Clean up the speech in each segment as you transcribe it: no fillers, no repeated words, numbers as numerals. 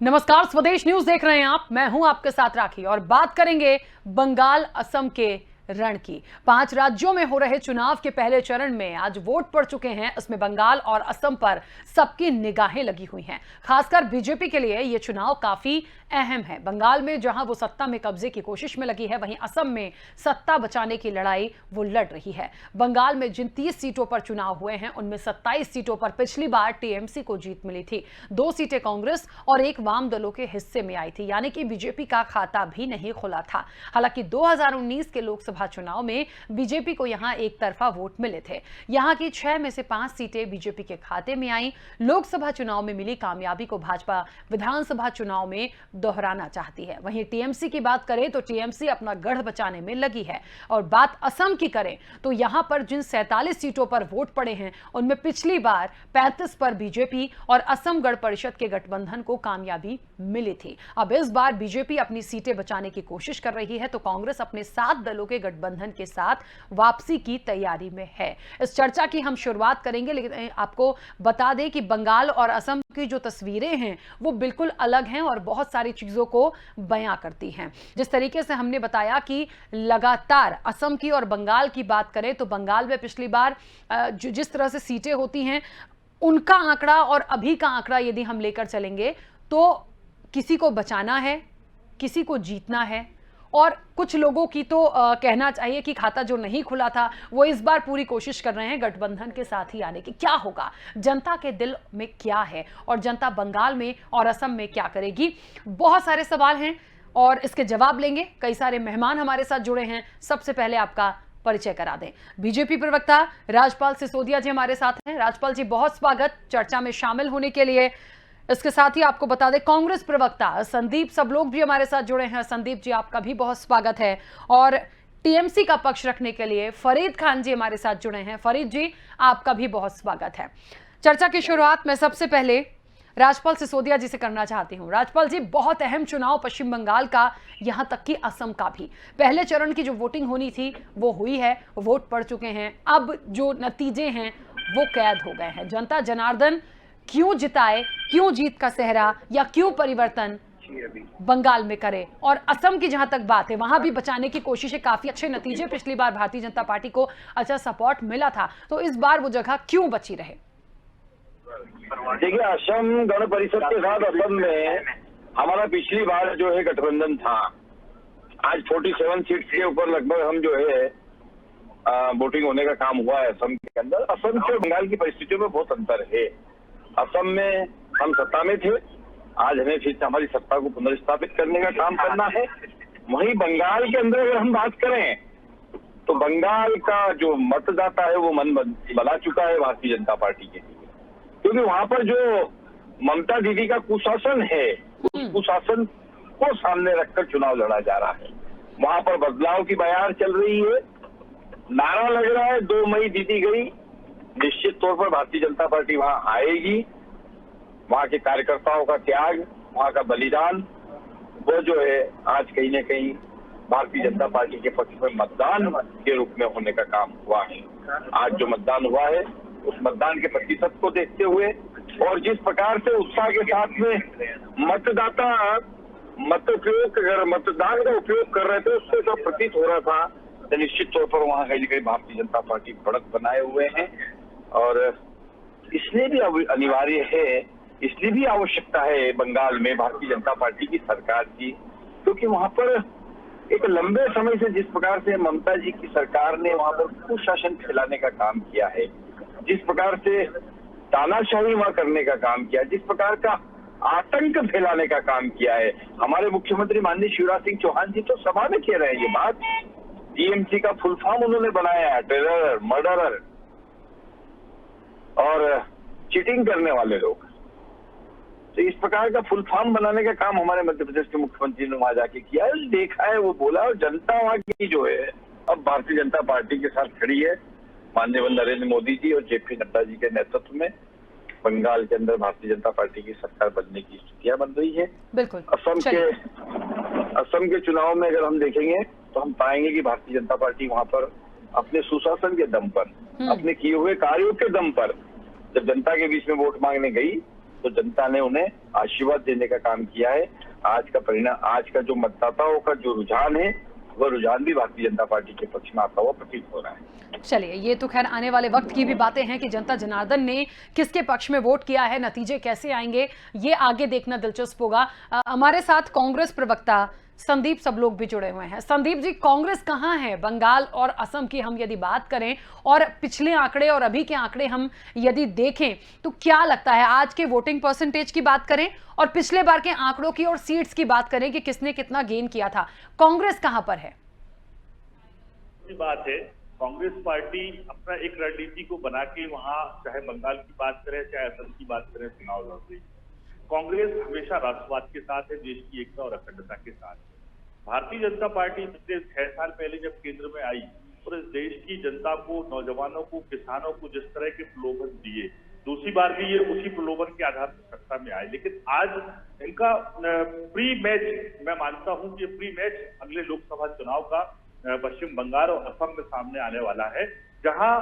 नमस्कार, स्वदेश न्यूज देख रहे हैं आप। मैं हूं आपके साथ राखी और बात करेंगे बंगाल असम के रण की। 5 राज्यों में हो रहे चुनाव के पहले चरण में आज वोट पड़ चुके हैं। इसमें बंगाल और असम पर सबकी निगाहें लगी हुई हैं। खासकर बीजेपी के लिए यह चुनाव काफी अहम है। बंगाल में जहां वो सत्ता में कब्जे की कोशिश में लगी है, वहीं असम में सत्ता बचाने की लड़ाई वो लड़ रही है। बंगाल में जिन 30 सीटों पर चुनाव हुए हैं, उनमें 27 सीटों पर पिछली बार टीएमसी को जीत मिली थी। 2 सीटें कांग्रेस और 1 वाम दलों के हिस्से में आई थी, यानी कि बीजेपी का खाता भी नहीं खुला था। हालांकि 2019 के लोकसभा चुनाव में बीजेपी को यहां एक तरफा वोट मिले थे। यहां की 6 में से 5 सीटें बीजेपी के खाते में आई। लोकसभा चुनाव में मिली कामयाबी को भाजपा विधानसभा चुनाव में दोहराना चाहती है। वहीं टीएमसी की बात करें तो टीएमसी अपना गढ़ बचाने में लगी है। और बात असम की करें तो यहां पर जिन 47 सीटों पर वोट पड़े हैं, उनमें पिछली बार 35 पर बीजेपी और असम गण परिषद के गठबंधन को कामयाबी मिली थी। अब इस बार बीजेपी अपनी सीटें बचाने की कोशिश कर रही है, तो कांग्रेस अपने 7 दलों के गठबंधन के साथ वापसी की तैयारी में है। इस चर्चा की हम शुरुआत करेंगे, लेकिन आपको बता दें कि बंगाल और असम की जो तस्वीरें हैं वो बिल्कुल अलग हैं और बहुत सारी चीजों को बयां करती हैं। जिस तरीके से हमने बताया कि लगातार असम की और बंगाल की बात करें तो बंगाल में पिछली बार जिस तरह से सीटें होती हैं, उनका आंकड़ा और अभी का आंकड़ा यदि हम लेकर चलेंगे तो किसी को बचाना है, किसी को जीतना है। और कुछ लोगों की तो कहना चाहिए कि खाता जो नहीं खुला था वो इस बार पूरी कोशिश कर रहे हैं गठबंधन के साथ ही आने की। क्या होगा, जनता के दिल में क्या है और जनता बंगाल में और असम में क्या करेगी, बहुत सारे सवाल हैं और इसके जवाब लेंगे। कई सारे मेहमान हमारे साथ जुड़े हैं। सबसे पहले आपका परिचय करा दें। बीजेपी प्रवक्ता राजपाल सिसोदिया जी हमारे साथ हैं। राजपाल जी, बहुत स्वागत चर्चा में शामिल होने के लिए। इसके साथ ही आपको बता दें, कांग्रेस प्रवक्ता संदीप सबलोग भी हमारे साथ जुड़े हैं। संदीप जी, आपका भी बहुत स्वागत है। और टीएमसी का पक्ष रखने के लिए फरीद खान जी हमारे साथ जुड़े हैं। फरीद जी, आपका भी बहुत स्वागत है। चर्चा की शुरुआत मैं सबसे पहले राजपाल सिसोदिया जी से करना चाहती हूं। राजपाल जी, बहुत अहम चुनाव पश्चिम बंगाल का, यहां तक कि असम का भी। पहले चरण की जो वोटिंग होनी थी वो हुई है, वोट पड़ चुके हैं। अब जो नतीजे हैं वो कैद हो गए हैं। जनता जनार्दन क्यों जिताए, क्यों जीत का सेहरा या क्यों परिवर्तन बंगाल में करे? और असम की जहां तक बात है, वहां भी बचाने की कोशिश है। काफी अच्छे नतीजे पिछली बार भारतीय जनता पार्टी को अच्छा सपोर्ट मिला था, तो इस बार वो जगह क्यों बची रहे? देखिए, असम गण परिषद के साथ असम में हमारा पिछली बार जो है गठबंधन था। आज 47 सीट के ऊपर लगभग हम जो है वोटिंग होने का काम हुआ है असम के अंदर। असम से बंगाल की परिस्थितियों में बहुत अंतर है। असम में हम सत्ता में थे, आज हमें फिर से हमारी सत्ता को पुनर्स्थापित करने का काम करना है। वहीं बंगाल के अंदर अगर हम बात करें तो बंगाल का जो मतदाता है वो मन बना चुका है भारतीय जनता पार्टी के लिए, क्योंकि वहां पर जो ममता दीदी का कुशासन है, उस कुशासन को सामने रखकर चुनाव लड़ा जा रहा है। वहां पर बदलाव की बयार चल रही है, नारा लग रहा है 2 मई दीदी गई। निश्चित तौर पर भारतीय जनता पार्टी वहां आएगी। वहां के कार्यकर्ताओं का त्याग, वहां का बलिदान, वो जो है आज कहीं न कहीं भारतीय जनता पार्टी के पक्ष में मतदान के रूप में होने का काम हुआ है। आज जो मतदान हुआ है उस मतदान के प्रतिशत को देखते हुए और जिस प्रकार से उत्साह के साथ में मतदाता मतदान का उपयोग कर रहे थे, उससे जो प्रतीत हो रहा था, तो निश्चित तौर पर वहां कहीं न कहीं भारतीय जनता पार्टी बढ़त बनाए हुए हैं। और इसलिए भी अनिवार्य है, इसलिए भी आवश्यकता है बंगाल में भारतीय जनता पार्टी की सरकार की, क्योंकि वहां पर एक लंबे समय से जिस प्रकार से ममता जी की सरकार ने वहां पर कुशासन फैलाने का काम किया है, जिस प्रकार से तानाशाही वहां करने का काम किया, जिस प्रकार का आतंक फैलाने का काम किया है। हमारे मुख्यमंत्री माननीय शिवराज सिंह चौहान जी तो सभा में कह रहे हैं ये बात। टीएमसी का फुल फॉर्म उन्होंने बनाया है, टेरर, मर्डरर और चीटिंग करने वाले लोग। तो इस प्रकार का फुल फॉर्म बनाने का काम हमारे मध्य प्रदेश के मुख्यमंत्री ने वहां जाके किया है, देखा है, वो बोला। और जनता वहां की जो है अब भारतीय जनता पार्टी के साथ खड़ी है। माननीय नरेंद्र मोदी जी और जेपी नड्डा जी के नेतृत्व में बंगाल के अंदर भारतीय जनता पार्टी की सरकार बनने की स्थितियां बन रही है। बिल्कुल। असम के चुनाव में अगर हम देखेंगे तो हम पाएंगे कि भारतीय जनता पार्टी वहां पर अपने सुशासन के दम पर, अपने किए हुए कार्यों के दम पर, जब जनता के बीच में वोट मांगने गई तो जनता ने उन्हें आशीर्वाद देने का काम किया है। आज का परिणाम, आज का जो मतदाताओं का जो रुझान है, वह रुझान भी भारतीय जनता पार्टी के पक्ष में आता हुआ प्रतीत हो रहा है। चलिए, ये तो खैर आने वाले वक्त की भी बातें हैं कि जनता जनार्दन ने किसके पक्ष में वोट किया है, नतीजे कैसे आएंगे ये आगे देखना दिलचस्प होगा। हमारे साथ कांग्रेस प्रवक्ता संदीप सबलोग भी जुड़े हुए हैं। संदीप जी, कांग्रेस कहां है? बंगाल और असम की हम यदि बात करें और पिछले आंकड़े और अभी के आंकड़े हम यदि देखें तो क्या लगता है, आज के वोटिंग परसेंटेज की बात करें और पिछले बार के आंकड़ों की और सीट्स की बात करें कि किसने कितना गेन किया था, कांग्रेस कहां पर है? बात है, कांग्रेस पार्टी अपना एक रणनीति को बना के वहां चाहे बंगाल की बात करें चाहे असम की बात करें चुनाव लड़ रही है। कांग्रेस हमेशा राष्ट्रवाद के साथ है, देश की एकता और अखंडता के साथ है। भारतीय जनता पार्टी पिछले 6 साल पहले जब केंद्र में आई और इस देश की जनता को, नौजवानों को, किसानों को जिस तरह के प्रलोभन दिए, दूसरी बार भी ये उसी प्रलोभन के आधार पर सत्ता में आए। लेकिन आज इनका प्री मैच, मैं मानता हूं कि प्री मैच अगले लोकसभा चुनाव का पश्चिम बंगाल और असम में सामने आने वाला है, जहां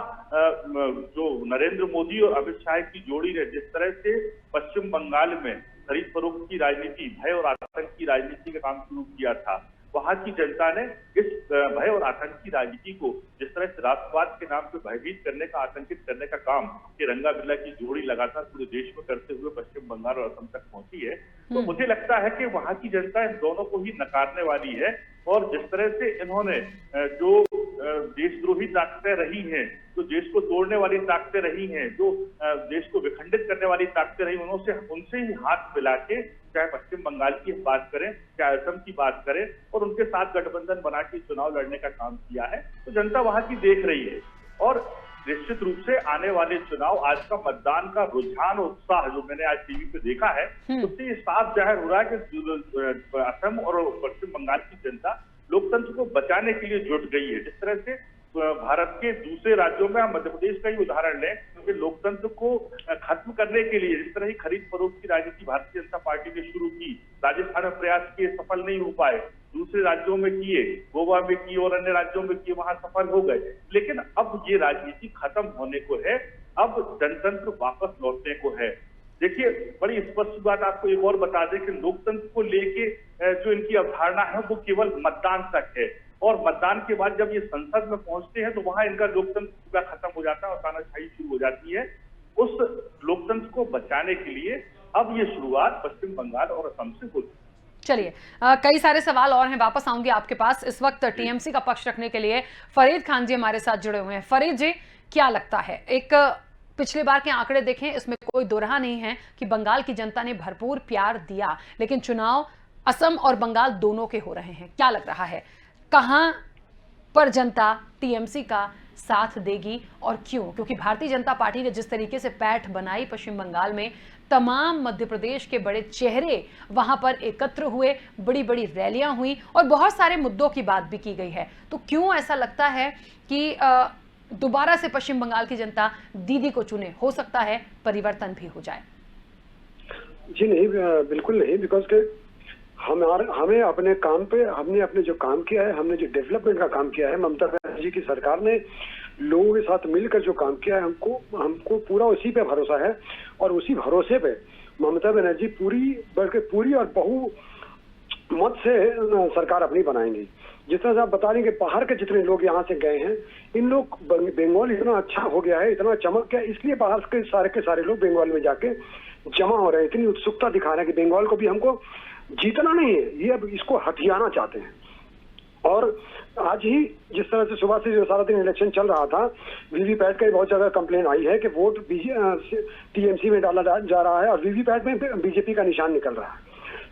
जो नरेंद्र मोदी और अमित शाह की जोड़ी ने जिस तरह से पश्चिम बंगाल में खरीद फरोख्त की राजनीति, भय और आतंक की राजनीति का काम शुरू किया था, वहां की जनता ने इस भय और आतंक की राजनीति को जिस तरह से राष्ट्रवाद के नाम पे भयभीत करने का, आतंकित करने का काम कि रंगा बिरला की जोड़ी लगातार पूरे देश में करते हुए पश्चिम बंगाल और असम तक पहुंची है, तो मुझे लगता है कि वहां की जनता इन दोनों को ही नकारने वाली है। और जिस तरह से इन्होंने जो देशद्रोही ताकतें रही हैं, जो देश को तोड़ने वाली ताकतें रही हैं, जो देश को विखंडित करने वाली ताकतें रही, उनसे ही हाथ मिला के चाहे पश्चिम बंगाल की बात करें चाहे असम की बात करें और उनके साथ गठबंधन बना के चुनाव लड़ने का काम किया है। तो जनता वहां की देख रही है और निश्चित रूप से आने वाले चुनाव, आज का मतदान का रुझान, उत्साह जो मैंने आज टीवी पे देखा है, उससे ये साफ जाहिर हो रहा है कि असम और पश्चिम बंगाल की जनता लोकतंत्र को बचाने के लिए जुट गई है। जिस तरह से भारत के दूसरे राज्यों में, हम मध्य प्रदेश का ही उदाहरण लें, क्योंकि लोकतंत्र को खत्म करने के लिए जिस तरह की खरीद फरोख्त की राजनीति भारतीय जनता पार्टी ने शुरू की, राजस्थान में प्रयास किए, सफल नहीं हो पाए, दूसरे राज्यों में किए, गोवा में किए और अन्य राज्यों में किए, वहां सफल हो गए। लेकिन अब ये राजनीति खत्म होने को है, अब जनतंत्र वापस लौटने को है। देखिए, बड़ी स्पष्ट बात आपको एक और बता दें कि लोकतंत्र को लेके जो इनकी अवधारणा है वो केवल मतदान तक है, और मतदान के बाद जब ये संसद में पहुंचते हैं तो वहां इनका लोकतंत्र पूरा खत्म हो जाता है और तानाशाही शुरू हो जाती है। उस लोकतंत्र को बचाने के लिए अब ये शुरुआत पश्चिम बंगाल और असम से होती है। चलिए, कई सारे सवाल और हैं, वापस आऊंगी आपके पास। इस वक्त टीएमसी का पक्ष रखने के लिए फरीद खान जी हमारे साथ जुड़े हुए हैं। फरीद जी, क्या लगता है, एक पिछले बार के आंकड़े देखें, इसमें कोई दोहरा नहीं है कि बंगाल की जनता ने भरपूर प्यार दिया, लेकिन चुनाव असम और बंगाल दोनों के हो रहे हैं। क्या लग रहा है, कहां पर जनता टीएमसी का साथ देगी और क्यों? क्योंकि भारतीय जनता पार्टी ने जिस तरीके से पैठ बनाई पश्चिम बंगाल में, तमाम मध्य प्रदेश के बड़े चेहरे वहां पर एकत्र हुए, बड़ी बड़ी रैलियां हुई और बहुत सारे मुद्दों की बात भी की गई है, तो क्यों ऐसा लगता है कि दोबारा से पश्चिम बंगाल की जनता दीदी को चुने? हो सकता है परिवर्तन भी हो जाए। जी नहीं, बिल्कुल नहीं, बिकॉज के हमें अपने काम पे, हमने अपने जो काम किया है, हमने जो डेवलपमेंट का काम किया है, ममता बनर्जी की सरकार ने लोगों के साथ मिलकर जो काम किया है, हमको पूरा उसी पे भरोसा है। और उसी भरोसे पे ममता बनर्जी पूरी और बहुमत से सरकार अपनी बनाएंगी। जिस तरह से आप बता रहे हैं कि बाहर के जितने लोग यहाँ से गए हैं, इन लोग, बंगाल इतना अच्छा हो गया है, इतना चमक गया, इसलिए बाहर के सारे लोग बंगाल में जाके जमा हो रहे हैं, इतनी उत्सुकता दिखा रहे हैं कि बंगाल को भी हमको जीतना नहीं है, ये अब इसको हथियाना चाहते हैं। और आज ही जिस तरह से सुबह से जो सारा दिन इलेक्शन चल रहा था, वीवीपैट का बहुत ज्यादा कंप्लेन आई है कि वोट टीएमसी में डाला जा रहा है और वीवीपैट में बीजेपी का निशान निकल रहा है।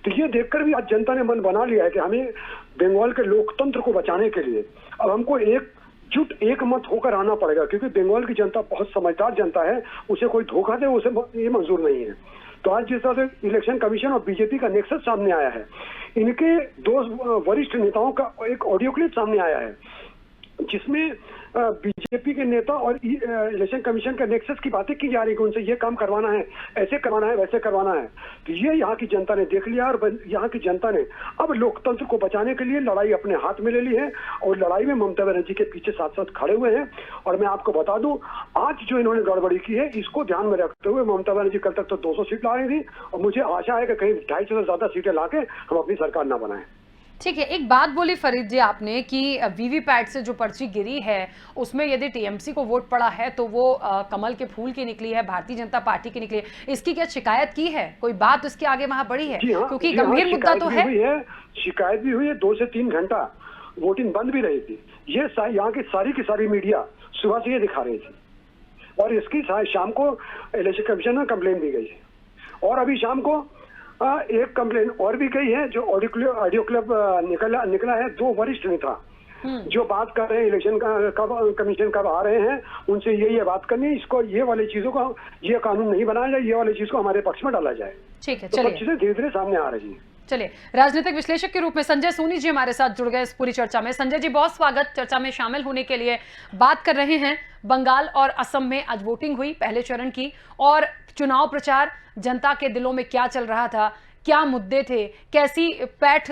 तो ये देखकर भी आज जनता ने मन बना लिया है कि हमें बंगाल के लोकतंत्र को बचाने के लिए अब हमको एक मत होकर आना पड़ेगा, क्योंकि बंगाल की जनता बहुत समझदार जनता है, उसे कोई धोखा दे उसे ये मंजूर नहीं है। तो आज जिस तरह से इलेक्शन कमीशन और बीजेपी का नेक्सस सामने आया है, इनके 2 वरिष्ठ नेताओं का एक ऑडियो क्लिप सामने आया है जिसमें बीजेपी के नेता और इलेक्शन कमीशन के नेक्सस की बातें की जा रही है कि उनसे ये काम करवाना है, ऐसे करवाना है, वैसे करवाना है। तो ये यहाँ की जनता ने देख लिया और यहाँ की जनता ने अब लोकतंत्र को बचाने के लिए लड़ाई अपने हाथ में ले ली है और लड़ाई में ममता बनर्जी के पीछे साथ साथ खड़े हुए हैं। और मैं आपको बता दूं, आज जो इन्होंने गड़बड़ी की है इसको ध्यान में रखते हुए ममता बनर्जी कल तक तो 200 सीट ला रही थी और मुझे आशा है कि कहीं 250 से ज्यादा सीटें लाके हम अपनी सरकार ना बनाएं। ठीक है, एक बात बोली फरीद जी आपने कि वीवीपैट से जो पर्ची गिरी है उसमें यदि टीएमसी को वोट पड़ा है तो वो कमल के फूल की निकली है, भारतीय जनता पार्टी की निकली है। इसकी क्या शिकायत की है? कोई बात उसके आगे वहां बढ़ी है? क्योंकि गंभीर मुद्दा तो है। शिकायत भी हुई है, 2 से 3 घंटा वोटिंग बंद भी रही थी। ये यहाँ की सारी मीडिया सुबह से ये दिखा रही थी और इसकी शाम को इलेक्शन कमीशन में कंप्लेन दी गई है और अभी शाम को एक कंप्लेन और भी गई है जो ऑडियो क्लिप निकला है 2 वरिष्ठ नेता जो बात कर रहे हैं इलेक्शन कमीशन कब आ रहे हैं, उनसे ये बात करनी, इसको ये वाली चीजों को ये कानून नहीं बनाया जाए, ये वाली चीज को हमारे पक्ष में डाला जाए। ठीक है, तो चलिए चीजें धीरे धीरे सामने आ रही है। चलिए, राजनीतिक विश्लेषक के रूप में संजय सोनी जी हमारे साथ जुड़ गए इस पूरी चर्चा में। संजय जी, बहुत स्वागत चर्चा में शामिल होने के लिए। बात कर रहे हैं बंगाल और असम में आज वोटिंग हुई पहले चरण की, और चुनाव प्रचार, जनता के दिलों में क्या चल रहा था, क्या मुद्दे थे, कैसी पैठ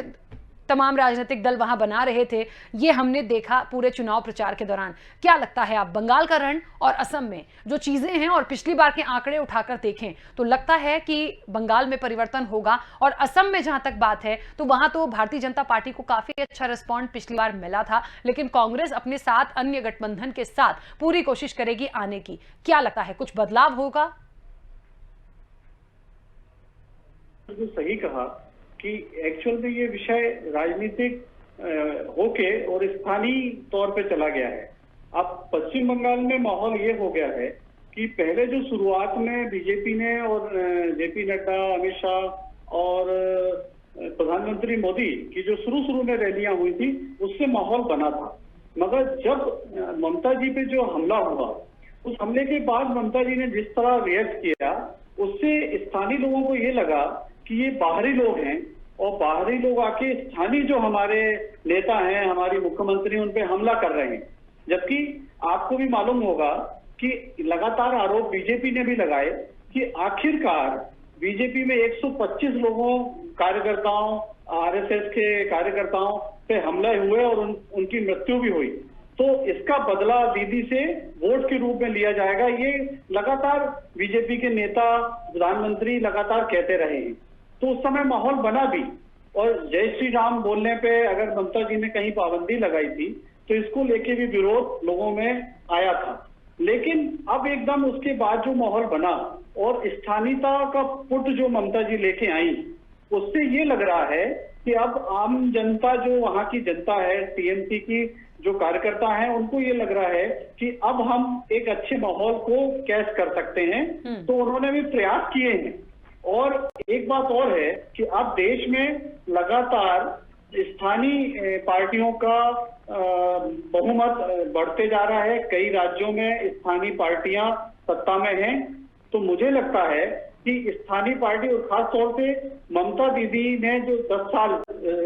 तमाम राजनीतिक दल वहां बना रहे थे, ये हमने देखा पूरे चुनाव प्रचार के दौरान। क्या लगता है आप, बंगाल का रण और असम में जो चीजें हैं और पिछली बार के आंकड़े उठाकर देखें तो लगता है कि बंगाल में परिवर्तन होगा, और असम में जहां तक बात है तो वहां तो भारतीय जनता पार्टी को काफी अच्छा रिस्पॉन्स पिछली बार मिला था, लेकिन कांग्रेस अपने साथ अन्य गठबंधन के साथ पूरी कोशिश करेगी आने की। क्या लगता है, कुछ बदलाव होगा? तो सही कहा कि एक्चुअल में ये विषय राजनीतिक होके और स्थानीय तौर पे चला गया है। अब पश्चिम बंगाल में माहौल ये हो गया है कि पहले जो शुरुआत में बीजेपी ने और जेपी नड्डा, अमित शाह और प्रधानमंत्री मोदी की जो शुरू में रैलियां हुई थी उससे माहौल बना था, मगर जब ममता जी पे जो हमला हुआ उस हमले के बाद ममता जी ने जिस तरह रिएक्ट किया उससे स्थानीय लोगों को ये लगा कि ये बाहरी लोग हैं और बाहरी लोग आके स्थानीय जो हमारे नेता हैं, हमारी मुख्यमंत्री, उन पे हमला कर रहे हैं। जबकि आपको भी मालूम होगा कि लगातार आरोप बीजेपी ने भी लगाए कि आखिरकार बीजेपी में 125 लोगों, कार्यकर्ताओं, आरएसएस के कार्यकर्ताओं पे हमले हुए और उनकी मृत्यु भी हुई। तो इसका बदला दीदी से वोट के रूप में लिया जाएगा, ये लगातार बीजेपी के नेता, प्रधानमंत्री लगातार कहते रहे हैं। तो उस समय माहौल बना भी, और जय श्री राम बोलने पे अगर ममता जी ने कहीं पाबंदी लगाई थी तो इसको लेके भी विरोध लोगों में आया था। लेकिन अब एकदम उसके बाद जो माहौल बना और स्थानीयता का पुट जो ममता जी लेके आई, उससे ये लग रहा है कि अब आम जनता, जो वहां की जनता है, टीएमसी की जो कार्यकर्ता हैं, उनको ये लग रहा है कि अब हम एक अच्छे माहौल को कैच कर सकते हैं। तो उन्होंने भी प्रयास किए हैं। और एक बात और है कि अब देश में लगातार स्थानीय पार्टियों का बहुमत बढ़ते जा रहा है। कई राज्यों में स्थानीय पार्टियां सत्ता में हैं। तो मुझे लगता है कि स्थानीय पार्टी, और खास तौर से ममता दीदी ने जो 10 साल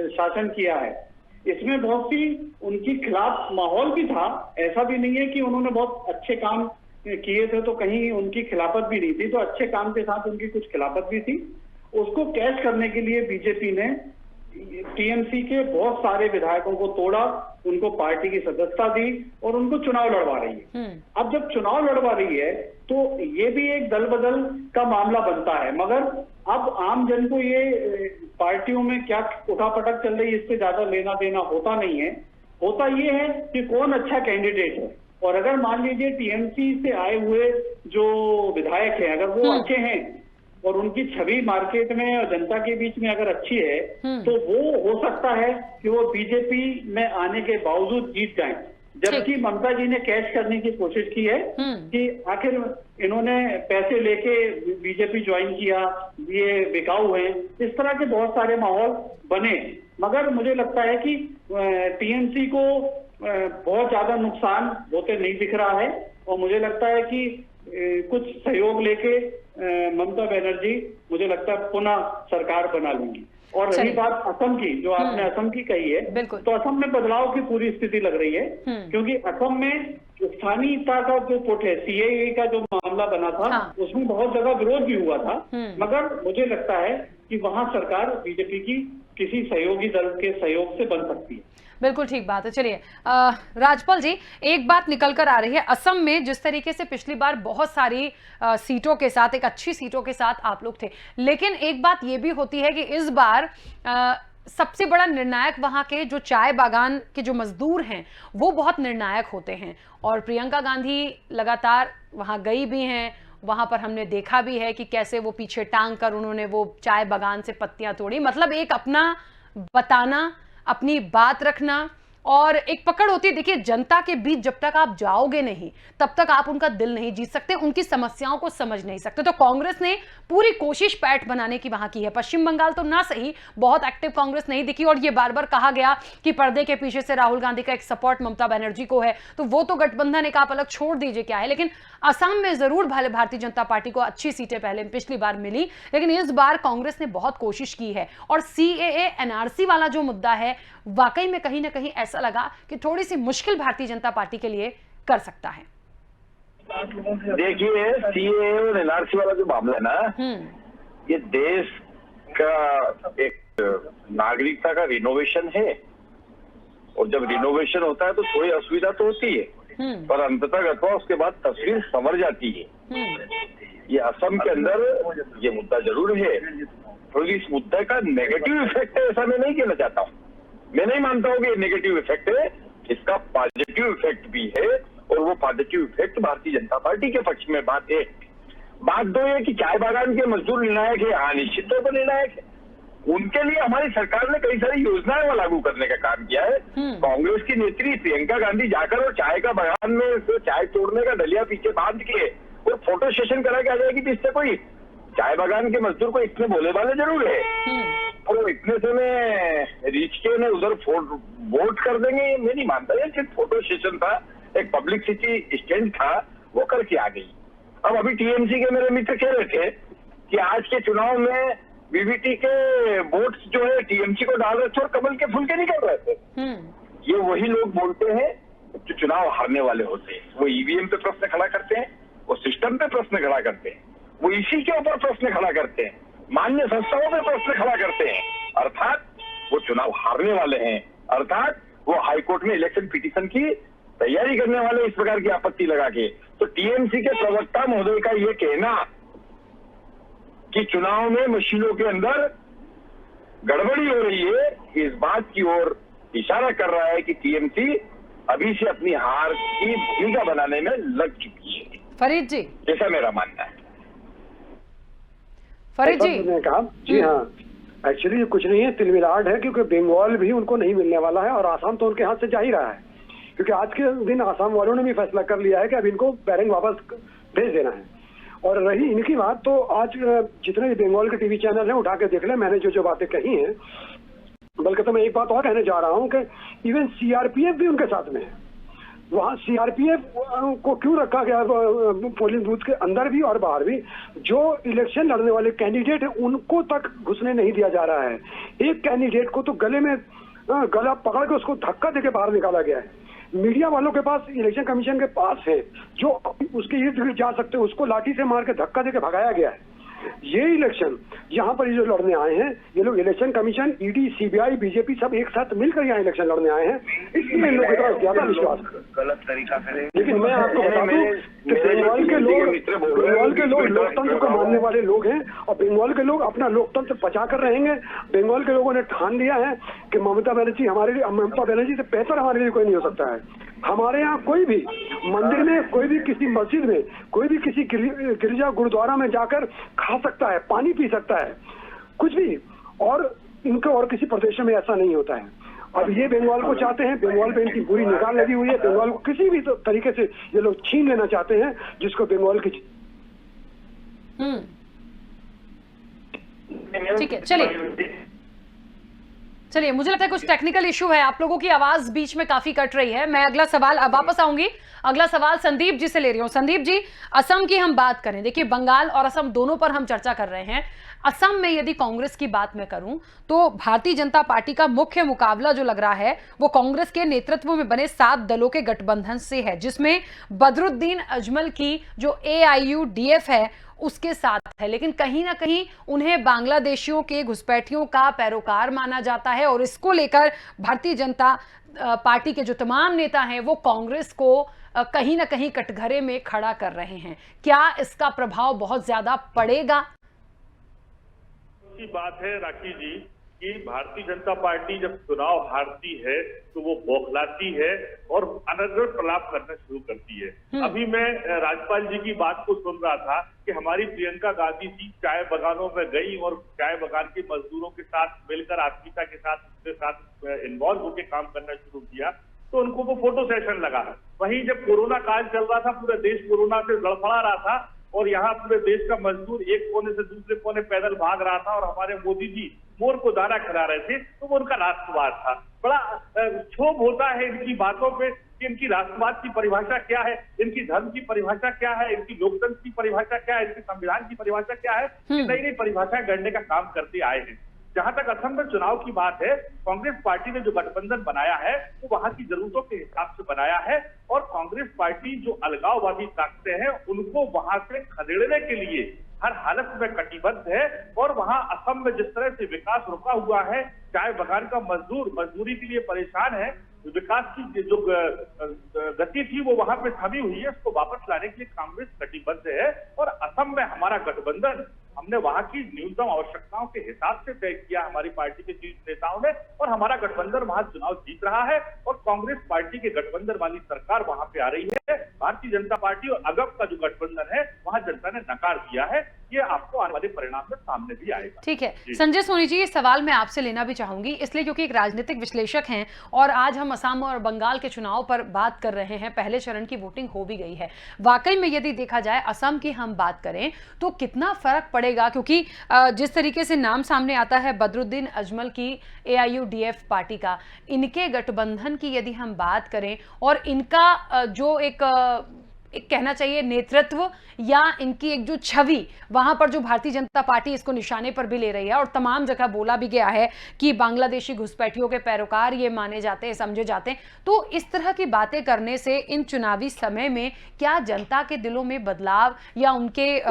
शासन किया है, इसमें बहुत सी उनकी खिलाफ माहौल भी था। ऐसा भी नहीं है कि उन्होंने बहुत अच्छे काम किए थे तो कहीं उनकी खिलाफत भी नहीं थी, तो अच्छे काम के साथ उनकी कुछ खिलाफत भी थी। उसको कैच करने के लिए बीजेपी ने टीएमसी के बहुत सारे विधायकों को तोड़ा, उनको पार्टी की सदस्यता दी और उनको चुनाव लड़वा रही है। अब जब चुनाव लड़वा रही है तो ये भी एक दल बदल का मामला बनता है, मगर अब आम जन को ये पार्टियों में क्या उठापटक चल रही है इससे ज्यादा लेना देना होता नहीं है। होता ये है कि कौन अच्छा कैंडिडेट है, और अगर मान लीजिए टीएमसी से आए हुए जो विधायक हैं अगर वो अच्छे हैं और उनकी छवि मार्केट में और जनता के बीच में अगर अच्छी है तो वो हो सकता है कि वो बीजेपी में आने के बावजूद जीत जाएं। जबकि ममता जी ने कैच करने की कोशिश की है कि आखिर इन्होंने पैसे लेके बीजेपी ज्वाइन किया, ये बिकाऊ हैं, इस तरह के बहुत सारे माहौल बने। मगर मुझे लगता है कि टीएमसी को बहुत ज्यादा नुकसान होते नहीं दिख रहा है, और मुझे लगता है कि कुछ सहयोग लेके ममता बनर्जी मुझे लगता है पुनः सरकार बना लेंगी। और रही चलिए। बात असम की, जो आपने असम की कही है, बिल्कुल। तो असम में बदलाव की पूरी स्थिति लग रही है, क्योंकि असम में स्थानीयता का जो पुट है, सीएए का जो मामला बना था, हाँ। उसमें बहुत जगह विरोध भी हुआ था, मगर मुझे लगता है कि वहां सरकार बीजेपी की किसी सहयोगी दल के सहयोग से बन सकती है। बिल्कुल ठीक बात है। चलिए राजपाल जी, एक बात निकल कर आ रही है, असम में जिस तरीके से पिछली बार बहुत सारी सीटों के साथ, एक अच्छी सीटों के साथ आप लोग थे, लेकिन एक बात यह भी होती है कि इस बार सबसे बड़ा निर्णायक वहां के जो चाय बागान के जो मजदूर हैं वो बहुत निर्णायक होते हैं, और प्रियंका गांधी लगातार वहां गई भी हैं, वहां पर हमने देखा भी है कि कैसे वो पीछे टांग कर उन्होंने वो चाय बागान से पत्तियां तोड़ी, मतलब एक अपना बताना, अपनी बात रखना, और एक पकड़ होती है। देखिए, जनता के बीच जब तक आप जाओगे नहीं तब तक आप उनका दिल नहीं जीत सकते, उनकी समस्याओं को समझ नहीं सकते। तो कांग्रेस ने पूरी कोशिश पैठ बनाने की वहां की है। पश्चिम बंगाल तो ना सही, बहुत एक्टिव कांग्रेस नहीं दिखी, और ये बार बार कहा गया कि पर्दे के पीछे से राहुल गांधी का एक सपोर्ट ममता बनर्जी को है, तो वो तो गठबंधन एक आप अलग छोड़ दीजिए क्या है, लेकिन असम में जरूर भारतीय जनता पार्टी को अच्छी सीटें पहले पिछली बार मिली, लेकिन इस बार कांग्रेस ने बहुत कोशिश की है। और सीएए एनआरसी वाला जो मुद्दा है, वाकई में कहीं ना कहीं ऐसा लगा कि थोड़ी सी मुश्किल भारतीय जनता पार्टी के लिए कर सकता है। देखिए, सीएए और एनआरसी वाला जो मामला है ना, ये देश का एक नागरिकता का रिनोवेशन है, और जब रिनोवेशन होता है तो थोड़ी असुविधा तो होती है, पर अंततः अथवा उसके बाद तस्वीर संवर जाती है। ये असम के अंदर ये मुद्दा जरूर है, तो इस मुद्दे का नेगेटिव इफेक्ट है ऐसा मैं नहीं कहना चाहता हूँ। मैं नहीं मानता हूँ कि ये नेगेटिव इफेक्ट है, इसका पॉजिटिव इफेक्ट भी है, और वो positive effect Bharatiya Janata party के पक्ष में बात है। बात दो है कि चाय बागान के मजदूर निर्णायक है, हाँ निश्चित तौर पर निर्णायक है। उनके लिए हमारी सरकार ने कई सारी योजनाएं लागू करने का काम किया है। कांग्रेस की नेत्री प्रियंका गांधी जाकर और चाय का बागान में से चाय तोड़ने का डलिया पीछे बांध के और फोटो सेशन करा के आ जाएगी, तो इससे कोई चाय बागान के मजदूर को इतने बोले वाले जरूर है, और इतने से में रीच के ने उधर वोट कर देंगे, मैं नहीं मानता। ये सिर्फ फोटो सेशन था, एक पब्लिसिटी स्टैंड था, वो करके आ गई। अब अभी टीएमसी के मेरे मित्र कह रहे थे कि आज के चुनाव में बीबीटी के वोट्स जो है टीएमसी को डाल रहे थे और कमल के फूल के निकल रहे थे। ये वही लोग बोलते हैं जो चुनाव हारने वाले होते हैं। वो ईवीएम पे प्रश्न खड़ा करते हैं, वो सिस्टम पे प्रश्न खड़ा करते हैं, वो इसी के ऊपर प्रश्न खड़ा करते हैं, मान्य संस्थाओं पे प्रश्न खड़ा करते हैं, अर्थात वो चुनाव हारने वाले हैं, अर्थात वो हाईकोर्ट में इलेक्शन पिटीशन की तैयारी करने वाले इस प्रकार की आपत्ति लगा के। तो टीएमसी के प्रवक्ता महोदय का ये कहना कि चुनाव में मशीनों के अंदर गड़बड़ी हो रही है, इस बात की ओर इशारा कर रहा है कि टीएमसी अभी से अपनी हार की भूमिका बनाने में लग चुकी है। फरीद जी, ऐसा मेरा मानना है। फरीद जी ने कहा जी हाँ, एक्चुअली कुछ नहीं है, तिलमिलाट है, क्योंकि बंगाल भी उनको नहीं मिलने वाला है और आसाम तो उनके हाथ से जा ही रहा है, क्योंकि आज के दिन आसाम वालों ने भी फैसला कर लिया है कि अब इनको बैरिंग वापस भेज देना है। और रही इनकी बात, तो आज जितने भी बंगाल के टीवी चैनल हैं उठा के देख ले, मैंने जो बातें कही हैं, बल्कि तो मैं एक बात और कहने जा रहा हूं कि इवन सीआरपीएफ भी उनके साथ में है। वहाँ सीआरपीएफ को क्यों रखा गया पोलिंग बूथ के अंदर भी और बाहर भी? जो इलेक्शन लड़ने वाले कैंडिडेट है उनको तक घुसने नहीं दिया जा रहा है। एक कैंडिडेट को तो गले में गला पकड़ के उसको धक्का देके बाहर निकाला गया है। मीडिया वालों के पास, इलेक्शन कमीशन के पास है, जो उसके इर्द गिर्द जा सकते, उसको लाठी से मार के धक्का देके भगाया गया है। ये इलेक्शन यहाँ पर जो लड़ने आए हैं, ये लोग election commission, ED, CBI, BJP सब एक साथ मिलकर यहाँ इलेक्शन लड़ने आए हैं, इसलिए इन लोगों का ज्यादा विश्वास गलत तरीका से। लेकिन मैं आपको बता दूं कि बंगाल के लोग लोकतंत्र को मानने वाले लोग हैं, और बंगाल के लोग अपना लोकतंत्र बचा कर रहेंगे। बंगाल के लोगों ने ठान लिया है कि ममता बनर्जी से बेहतर हमारे लिए कोई नहीं हो सकता है। हमारे यहाँ कोई भी मंदिर में, कोई भी किसी मस्जिद में, कोई भी किसी गिरजा गुरुद्वारा में जाकर खा सकता है, पानी पी सकता है, कुछ भी। और इनके और किसी प्रदेश में ऐसा नहीं होता है। अब ये बंगाल को चाहते हैं, बंगाल पे इनकी बुरी निगाह लगी हुई है, बंगाल को किसी भी तरीके से ये लोग छीन लेना चाहते हैं, जिसको बंगाल की। ठीक है, चलिए चलिए, मुझे लगता है कुछ टेक्निकल इशू है, आप लोगों की आवाज बीच में काफी कट रही है। मैं अगला सवाल अब वापस आऊंगी, अगला सवाल संदीप जी से ले रही हूँ। संदीप जी, असम की हम बात करें, देखिए बंगाल और असम दोनों पर हम चर्चा कर रहे हैं। असम में यदि कांग्रेस की बात मैं करूं तो भारतीय जनता पार्टी का मुख्य मुकाबला जो लग रहा है वो कांग्रेस के नेतृत्व में बने 7 दलों के गठबंधन से है, जिसमें बदरुद्दीन अजमल की जो AIUDF है उसके साथ है। लेकिन कहीं ना कहीं उन्हें बांग्लादेशियों के घुसपैठियों का पैरोकार माना जाता है और इसको लेकर भारतीय जनता पार्टी के जो तमाम नेता हैं वो कांग्रेस को कहीं ना कहीं कटघरे में खड़ा कर रहे हैं। क्या इसका प्रभाव बहुत ज्यादा पड़ेगा? की बात है राखी जी कि भारतीय जनता पार्टी जब चुनाव हारती है तो वो बौखलाती है और अनर्गल प्रलाप करना शुरू करती है। अभी मैं राज्यपाल जी की बात को सुन रहा था कि हमारी प्रियंका गांधी जी चाय बागानों में गई और चाय बागान के मजदूरों के साथ मिलकर आत्मीयता के साथ उसके साथ इन्वॉल्व होकर काम करना शुरू किया, तो उनको वो फोटो सेशन लगा। वहीं जब कोरोना काल चल रहा था, पूरा देश कोरोना से लड़खड़ा रहा था और यहाँ पूरे देश का मजदूर एक कोने से दूसरे कोने पैदल भाग रहा था और हमारे मोदी जी मोर को दाना खिला रहे थे, तो वो उनका राष्ट्रवाद था। बड़ा क्षोभ होता है इनकी बातों पे कि इनकी राष्ट्रवाद की परिभाषा क्या है, इनकी धर्म की परिभाषा क्या है, इनकी लोकतंत्र की परिभाषा क्या है, इनके संविधान की परिभाषा क्या है। नई नई परिभाषाएं गढ़ने का काम करते आए हैं। जहां तक असम में चुनाव की बात है, कांग्रेस पार्टी ने जो गठबंधन बनाया है वो वहां की जरूरतों के हिसाब से बनाया है और कांग्रेस पार्टी जो अलगाववादी ताकतें हैं उनको वहां से खदेड़ने के लिए हर हालत में कटिबद्ध है। और वहां असम में जिस तरह से विकास रुका हुआ है, चाय बागान का मजदूर मजदूरी के लिए परेशान है, विकास की जो गति थी वो वहां पे थमी हुई है, उसको वापस लाने के लिए कांग्रेस कटिबद्ध है। और असम में हमारा गठबंधन हमने वहां की न्यूनतम आवश्यकताओं के हिसाब से तय किया, हमारी पार्टी के शीर्ष नेताओं ने, और हमारा गठबंधन वहां चुनाव जीत रहा है और कांग्रेस पार्टी के गठबंधन वाली सरकार वहां पे आ रही है। भारतीय जनता पार्टी और अगप का जो गठबंधन है वहां जनता ने नकार दिया है। ये आपको आने वाले परिणाम में सामने भी आएगा। ठीक है संजय सोनी जी, ये सवाल मैं आपसे लेना भी चाहूंगी, इसलिए क्योंकि एक राजनीतिक विश्लेषक हैं और आज हम असम और बंगाल के चुनाव पर बात कर रहे हैं। पहले चरण की वोटिंग हो भी गई है। वाकई में यदि देखा जाए असम की हम बात करें तो कितना फर्क पड़ेगा, क्योंकि जिस तरीके से नाम सामने आता है बदरुद्दीन अजमल की AIUDF पार्टी का, इनके गठबंधन की यदि हम बात करें और इनका जो एक कहना चाहिए नेतृत्व या इनकी एक जो छवि वहां पर जो भारतीय जनता पार्टी इसको निशाने पर भी ले रही है और तमाम जगह बोला भी गया है कि बांग्लादेशी घुसपैठियों के पैरोकार ये माने जाते हैं, समझे जाते हैं, तो इस तरह की बातें करने से इन चुनावी समय में क्या जनता के दिलों में बदलाव या उनके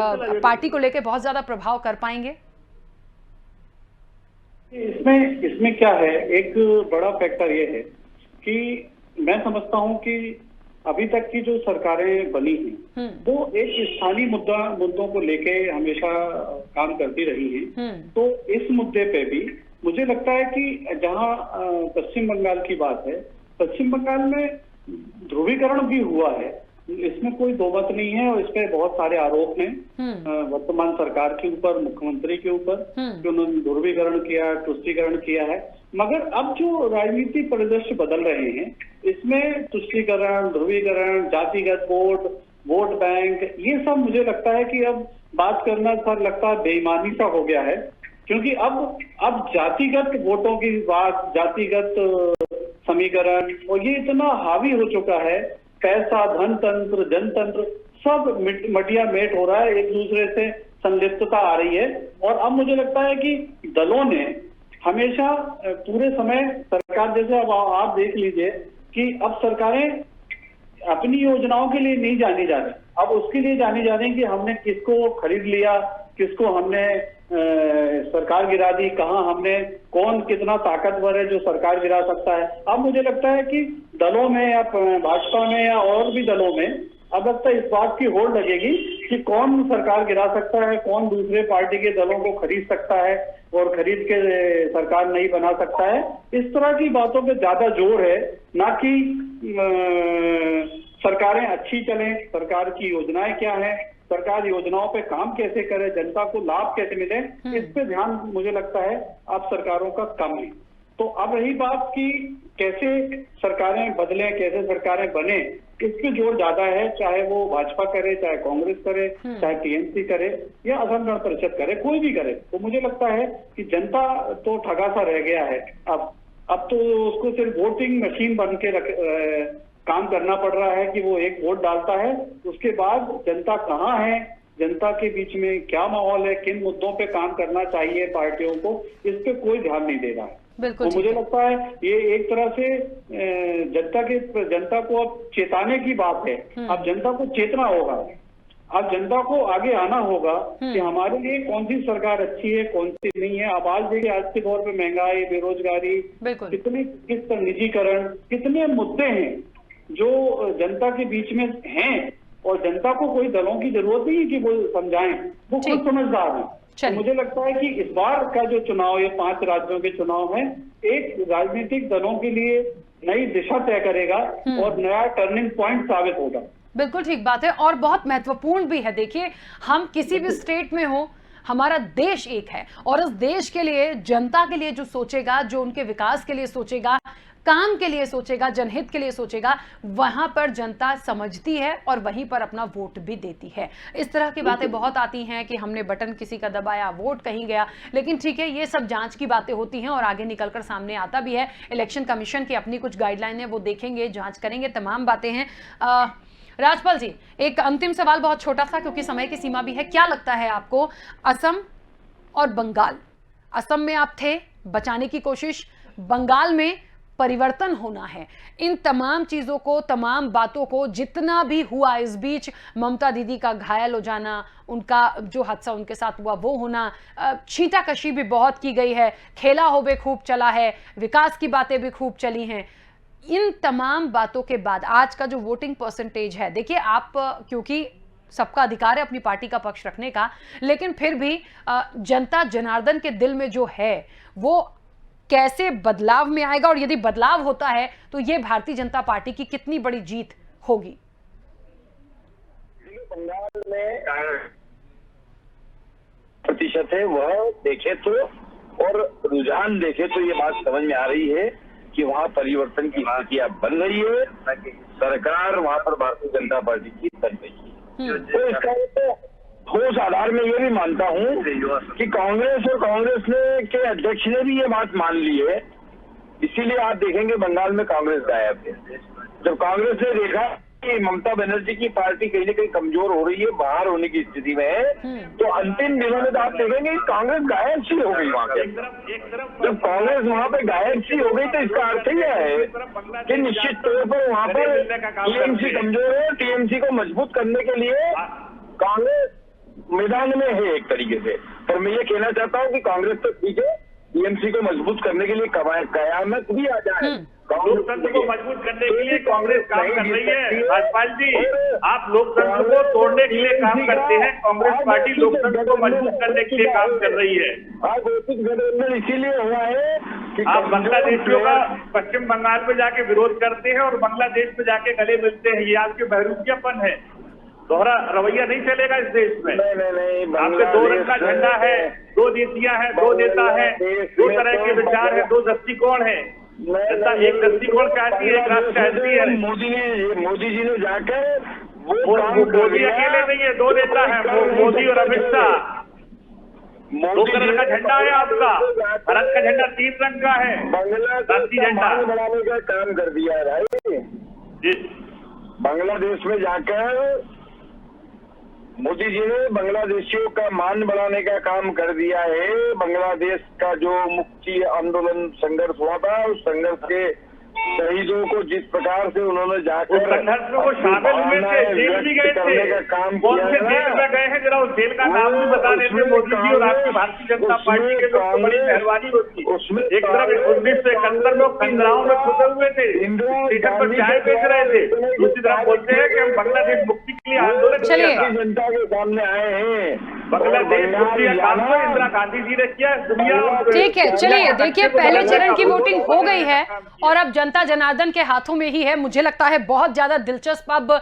पार्टी को लेकर बहुत ज्यादा प्रभाव कर पाएंगे? इसमें क्या है, एक बड़ा फैक्टर ये है कि मैं समझता हूं कि अभी तक की जो सरकारें बनी हैं वो एक स्थानीय मुद्दों को लेके हमेशा काम करती रही हैं। तो इस मुद्दे पे भी मुझे लगता है कि जहां पश्चिम बंगाल की बात है, पश्चिम बंगाल में ध्रुवीकरण भी हुआ है, इसमें कोई दो मत नहीं है और इस पे बहुत सारे आरोप हैं वर्तमान सरकार के ऊपर, मुख्यमंत्री के ऊपर कि उन्होंने ध्रुवीकरण किया, तुष्टीकरण किया है। मगर अब जो राजनीतिक परिदृश्य बदल रहे हैं इसमें तुष्टीकरण, ध्रुवीकरण, जातिगत वोट बैंक, ये सब मुझे लगता है कि अब बात करना सर लगता है बेईमानी सा हो गया है, क्योंकि अब जातिगत वोटों की बात, जातिगत समीकरण और ये इतना हावी हो चुका है, पैसा, धनतंत्र, जनतंत्र सब मटिया मेट हो रहा है, एक दूसरे से संलिप्तता आ रही है। और अब मुझे लगता है कि दलों ने हमेशा पूरे समय सरकार, जैसे अब आप देख लीजिए कि अब सरकारें अपनी योजनाओं के लिए नहीं जानी जा रही, अब उसके लिए जानी जा रही कि हमने किसको खरीद लिया, किसको हमने सरकार गिरा दी, कहाँ हमने, कौन कितना ताकतवर है जो सरकार गिरा सकता है। अब मुझे लगता है कि दलों में या भाजपा में या और भी दलों में अब लगता है इस बात की होड़ लगेगी कि कौन सरकार गिरा सकता है, कौन दूसरे पार्टी के दलों को खरीद सकता है और खरीद के सरकार नहीं बना सकता है। इस तरह की बातों पे ज्यादा जोर है, ना कि सरकारें अच्छी चलें, सरकार की योजनाएं क्या है, सरकार योजनाओं पे काम कैसे करे, जनता को लाभ कैसे मिले, इस पे ध्यान मुझे लगता है अब सरकारों का कम है। तो अब रही बात कि कैसे सरकारें बदलें, कैसे सरकारें बने, इस पे जोर ज्यादा है, चाहे वो भाजपा करे, चाहे कांग्रेस करे, चाहे टीएमसी करे या असम गण परिषद करे, कोई भी करे। तो मुझे लगता है कि जनता तो ठगा सा रह गया है। अब तो उसको सिर्फ वोटिंग मशीन बन के काम करना पड़ रहा है कि वो एक वोट डालता है, उसके बाद जनता कहाँ है, जनता के बीच में क्या माहौल है, किन मुद्दों पे काम करना चाहिए पार्टियों को, इस पे कोई ध्यान नहीं दे रहा है। बिल्कुल तो मुझे लगता है ये एक तरह से जनता को अब चेताने की बात है। अब जनता को चेतना होगा, अब जनता को आगे आना होगा कि हमारे लिए कौन सी सरकार अच्छी है, कौन सी नहीं है। अब आज देखिए, आज के दौर पे महंगाई, बेरोजगारी, किस निजीकरण, कितने मुद्दे हैं जो जनता के बीच में हैं और जनता को कोई दलों की जरूरत नहीं है कि वो समझाएं, वो खुद समझदार हैं। तो मुझे लगता है कि इस बार का जो चुनाव, ये 5 राज्यों के चुनाव है, एक राजनीतिक दलों के लिए नई दिशा तय करेगा और नया टर्निंग पॉइंट साबित होगा। बिल्कुल ठीक बात है और बहुत महत्वपूर्ण भी है। देखिए, हम किसी भी स्टेट में हो, हमारा देश एक है और उस देश के लिए, जनता के लिए जो सोचेगा, जो उनके विकास के लिए सोचेगा, काम के लिए सोचेगा, जनहित के लिए सोचेगा, वहां पर जनता समझती है और वहीं पर अपना वोट भी देती है। इस तरह की बातें बहुत आती हैं कि हमने बटन किसी का दबाया, वोट कहीं गया, लेकिन ठीक है, ये सब जांच की बातें होती हैं और आगे निकलकर सामने आता भी है। इलेक्शन कमीशन की अपनी कुछ गाइडलाइन है, वो देखेंगे, जांच करेंगे, तमाम बातें हैं। राजपाल जी, एक अंतिम सवाल बहुत छोटा सा, क्योंकि समय की सीमा भी है। क्या लगता है आपको, असम और बंगाल, असम में आप थे, बचाने की कोशिश, बंगाल में परिवर्तन होना है, इन तमाम चीजों को, तमाम बातों को, जितना भी हुआ इस बीच, ममता दीदी का घायल हो जाना, उनका जो हादसा उनके साथ हुआ वो होना, छींटाकशी भी बहुत की गई है, खेला हो भी खूब चला है, विकास की बातें भी खूब चली हैं, इन तमाम बातों के बाद आज का जो वोटिंग परसेंटेज है, देखिए आप, क्योंकि सबका अधिकार है अपनी पार्टी का पक्ष रखने का, लेकिन फिर भी जनता जनार्दन के दिल में जो है वो कैसे बदलाव में आएगा, और यदि बदलाव होता है तो ये भारतीय जनता पार्टी की कितनी बड़ी जीत होगी? बंगाल में प्रतिशत है वह देखे तो, और रुझान देखे तो ये बात समझ में आ रही है कि वहाँ परिवर्तन की स्थितियां बन रही है, सरकार वहाँ पर भारतीय जनता पार्टी की बन रही है। तो इसका तो ठोस आधार में ये भी मानता हूँ कि कांग्रेस और कांग्रेस के अध्यक्ष ने भी ये बात मान ली है, इसीलिए आप देखेंगे बंगाल में कांग्रेस गायब है। जब कांग्रेस ने देखा कि ममता बनर्जी की पार्टी कहीं न कहीं कमजोर हो रही है, बाहर होने की स्थिति में है, तो अंतिम दिनों में तो आप देखेंगे कांग्रेस गायब सी हो गई वहाँ पे। जब कांग्रेस वहाँ पे गायब सी हो गई तो इसका अर्थ यह है कि निश्चित तौर पर वहाँ पर टीएमसी कमजोर है, टीएमसी को मजबूत करने के लिए कांग्रेस मैदान में है एक तरीके से। पर मैं ये कहना चाहता हूँ कि कांग्रेस तो ठीक है, टीएमसी को मजबूत करने के लिए कयामत भी आ जाए, लोकतंत्र को मजबूत करने के लिए कांग्रेस काम कर रही है। राजपाल जी, आप लोकतंत्र को तोड़ने के लिए काम करते हैं, कांग्रेस पार्टी लोकतंत्र को मजबूत करने के लिए काम कर रही है। गठबंधन इसीलिए हुआ है कि आप बांग्लादेशियों का पश्चिम बंगाल में जाके विरोध करते हैं और बांग्लादेश में जाके गले मिलते हैं, ये आपके बहरूपियापन है। दोहरा रवैया नहीं चलेगा इस देश में। नहीं, आपके 2 रंग का झंडा है, 2 नीतियां हैं, 2 नेता है, 2 तरह के विचार है, 2 दृष्टिकोण है। एक दृष्टिकोण चाहती है, एक राष्ट्र चाहती है। मोदी जी ने जाकर मोदी अकेले नहीं है, 2 नेता है, मोदी और अमित शाह। 2 कलर का झंडा है आपका, भारत का झंडा 3 रंग का है, राष्ट्रीय झंडा बढ़ाने का काम कर दिया है भाई जी। बांग्लादेश में जाकर मोदी जी ने बांग्लादेशियों का मान बढ़ाने का काम कर दिया है। बांग्लादेश का जो मुक्ति आंदोलन संघर्ष हुआ था, उस संघर्ष के शहीदों को जिस प्रकार से उन्होंने जाकर संघर्ष में वो शामिल हुए थे, जेल भी गए थे, कौन से जेल में गए हैं, जरा उस जेल का नाम भी बता देते मोदी जी और आपकी भारतीय जनता पार्टी के लोग, तो बड़ी मेहरबानी होती। एक तरफ 1971 में खंडराव में फंसे हुए थे, स्टेशन पर चाय बेच रहे थे, दूसरी तरफ बोलते हैं कि हम बांग्लादेश मुक्ति लिए आंदोलन चलिए। किया था। जनता के सामने आए हैं। बांग्लादेश घुसने का काम तो इंदिरा गांधी जी ने किया, दुनिया। ठीक है, चलिए देखिए, पहले चरण की वोटिंग हो गई है और अब जनता जनार्दन के हाथों में ही है। मुझे लगता है बहुत ज्यादा दिलचस्प अब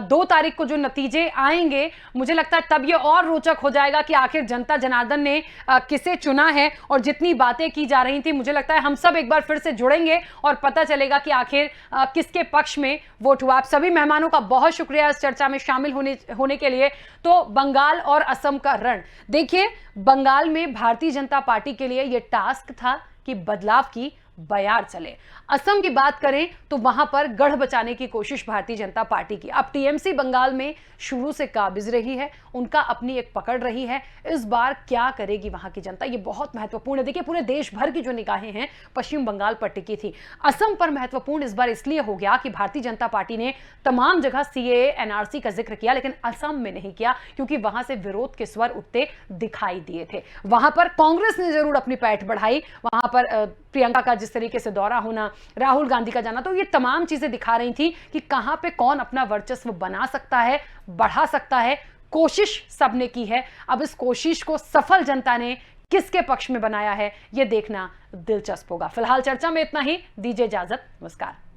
2 तारीख को जो नतीजे आएंगे, मुझे लगता है तब ये और रोचक हो जाएगा कि आखिर जनता जनार्दन ने किसे चुना है। और जितनी बातें की जा रही थी, मुझे लगता है हम सब एक बार फिर से जुड़ेंगे और पता चलेगा कि आखिर किसके पक्ष में वोट हुआ। आप सभी मेहमानों का बहुत शुक्रिया इस चर्चा में शामिल होने के लिए। तो बंगाल और असम का रण देखिए, बंगाल में भारतीय जनता पार्टी के लिए यह टास्क था कि बदलाव की बयार चले। असम की बात करें तो वहां पर गढ़ बचाने की कोशिश भारतीय जनता पार्टी की। अब टीएमसी बंगाल में शुरू से काबिज रही है, उनका अपनी एक पकड़ रही है। इस बार क्या करेगी वहां की जनता, ये बहुत महत्वपूर्ण है। देखिए, पूरे देश भर की जो निगाहें हैं पश्चिम बंगाल पर टिकी थी। असम पर महत्वपूर्ण इस बार इसलिए हो गया कि भारतीय जनता पार्टी ने तमाम जगह सीएए एनआरसी का जिक्र किया, लेकिन असम में नहीं किया, क्योंकि वहां से विरोध के स्वर उठते दिखाई दिए थे। वहां पर कांग्रेस ने जरूर अपनी पैठ बढ़ाई, वहां पर प्रियंका का जिस तरीके से दौरा होना, राहुल गांधी का जाना, तो ये तमाम चीजें दिखा रही थी कि कहां पे कौन अपना वर्चस्व बना सकता है, बढ़ा सकता है। कोशिश सबने की है, अब इस कोशिश को सफल जनता ने किसके पक्ष में बनाया है, यह देखना दिलचस्प होगा। फिलहाल चर्चा में इतना ही, दीजिए इजाजत, नमस्कार।